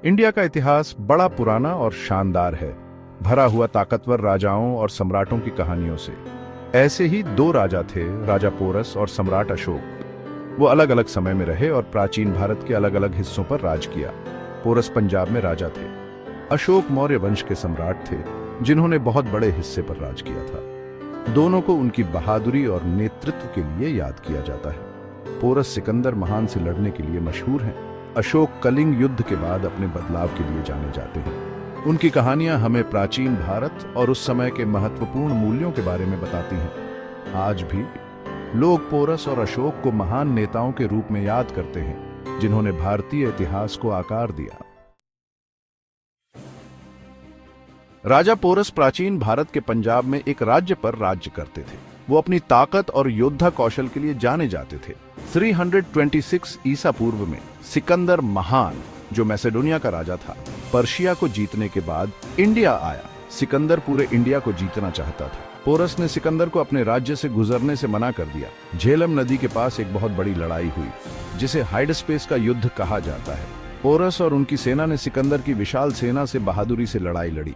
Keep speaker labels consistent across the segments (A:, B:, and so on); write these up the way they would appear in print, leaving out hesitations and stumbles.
A: India का इतिहास बड़ा पुराना और शानदार है, भरा हुआ ताकतवर राजाओं और सम्राटों की कहानियों से। ऐसे ही दो राजा थे, राजा पोरस और सम्राट अशोक। वो अलग अलग समय में रहे और प्राचीन भारत के अलग अलग हिस्सों पर राज किया। पोरस पंजाब में राजा थे। अशोक मौर्य वंश के सम्राट थे, जिन्होंने बहुत बड़े हिस्से पर राज किया था। दोनों को उनकी बहादुरी और नेतृत्व के लिए याद किया जाता है। पोरस सिकंदर महान से लड़ने के लिए मशहूर हैं। अशोक कलिंग युद्ध के बाद अपने बदलाव के लिए जाने जाते हैं। उनकी कहानियां हमें प्राचीन भारत और उस समय के महत्वपूर्ण मूल्यों के बारे में बताती हैं। आज भी लोग पोरस और अशोक को महान नेताओं के रूप में याद करते हैं, जिन्होंने भारतीय इतिहास को आकार दिया। राजा पोरस प्राचीन भारत के पंजाब में एक राज्य पर राज्य करते थे। वो अपनी ताकत और योद्धा कौशल के लिए जाने जाते थे। 326 ईसा पूर्व में सिकंदर महान, जो मैसेडोनिया का राजा था, पर्शिया को जीतने के बाद इंडिया आया। सिकंदर पूरे इंडिया को जीतना चाहता था। पोरस ने सिकंदर को अपने राज्य से गुजरने से मना कर दिया। झेलम नदी के पास एक बहुत बड़ी लड़ाई हुई, जिसे हाइडेस्पेस का युद्ध कहा जाता है। पोरस और उनकी सेना ने सिकंदर की विशाल सेना से बहादुरी से लड़ाई लड़ी।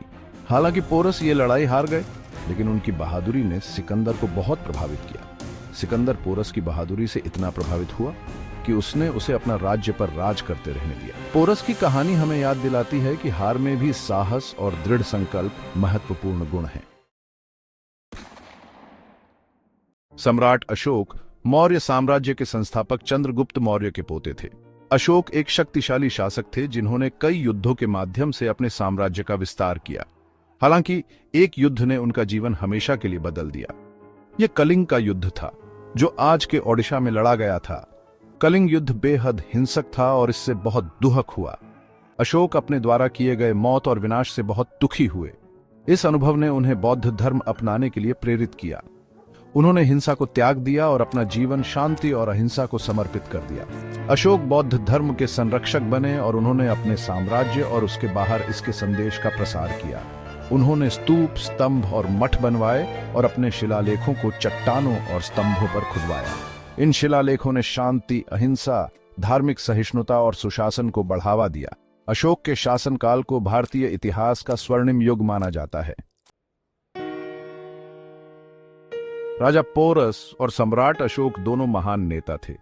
A: हालांकि पोरस ये लड़ाई हार गए, लेकिन उनकी बहादुरी ने सिकंदर को बहुत प्रभावित किया। सिकंदर पोरस की बहादुरी से इतना प्रभावित हुआ कि उसने उसे अपना राज्य पर राज करते रहने दिया। पोरस की कहानी हमें याद दिलाती है कि हार में भी साहस और दृढ़ संकल्प महत्वपूर्ण गुण हैं। सम्राट अशोक मौर्य साम्राज्य के संस्थापक चंद्रगुप्त मौर्य के पोते थे। अशोक एक शक्तिशाली शासक थे, जिन्होंने कई युद्धों के माध्यम से अपने साम्राज्य का विस्तार किया। हालांकि एक युद्ध ने उनका जीवन हमेशा के लिए बदल दिया। यह कलिंग का युद्ध था, जो आज के ओडिशा में लड़ा गया था। कलिंग युद्ध बेहद हिंसक था और इससे बहुत दुहक हुआ। अशोक अपने द्वारा किए गए मौत और विनाश से बहुत दुखी हुए। इस अनुभव ने उन्हें बौद्ध धर्म अपनाने के लिए प्रेरित किया। उन्होंने हिंसा को त्याग दिया और अपना जीवन शांति और अहिंसा को समर्पित कर दिया। अशोक बौद्ध धर्म के संरक्षक बने और उन्होंने अपने साम्राज्य और उसके बाहर इसके संदेश का प्रसार किया। उन्होंने स्तूप, स्तंभ और मठ बनवाए और अपने शिलालेखों को चट्टानों और स्तंभों पर खुदवाया। इन शिलालेखों ने शांति, अहिंसा, धार्मिक सहिष्णुता और सुशासन को बढ़ावा दिया। अशोक के शासनकाल को भारतीय इतिहास का स्वर्णिम युग माना जाता है। राजा पोरस और सम्राट अशोक दोनों महान नेता थे,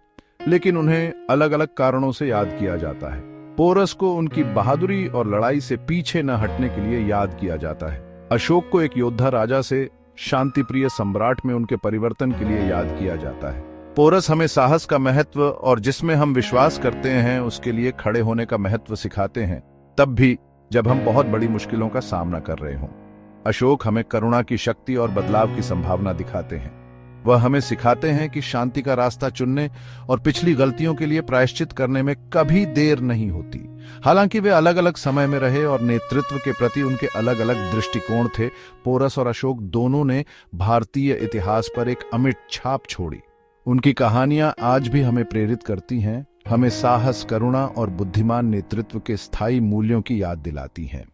A: लेकिन उन्हें अलग अलग कारणों से याद किया जाता है। पोरस को उनकी बहादुरी और लड़ाई से पीछे न हटने के लिए याद किया जाता है। अशोक को एक योद्धा राजा से शांतिप्रिय सम्राट में उनके परिवर्तन के लिए याद किया जाता है। पोरस हमें साहस का महत्व और जिसमें हम विश्वास करते हैं उसके लिए खड़े होने का महत्व सिखाते हैं, तब भी जब हम बहुत बड़ी मुश्किलों का सामना कर रहे हों। अशोक हमें करुणा की शक्ति और बदलाव की संभावना दिखाते हैं। वह हमें सिखाते हैं कि शांति का रास्ता चुनने और पिछली गलतियों के लिए प्रायश्चित करने में कभी देर नहीं होती। हालांकि वे अलग अलग समय में रहे और नेतृत्व के प्रति उनके अलग अलग दृष्टिकोण थे, पोरस और अशोक दोनों ने भारतीय इतिहास पर एक अमिट छाप छोड़ी। उनकी कहानियां आज भी हमें प्रेरित करती हैं, हमें साहस, करुणा और बुद्धिमान नेतृत्व के स्थायी मूल्यों की याद दिलाती हैं।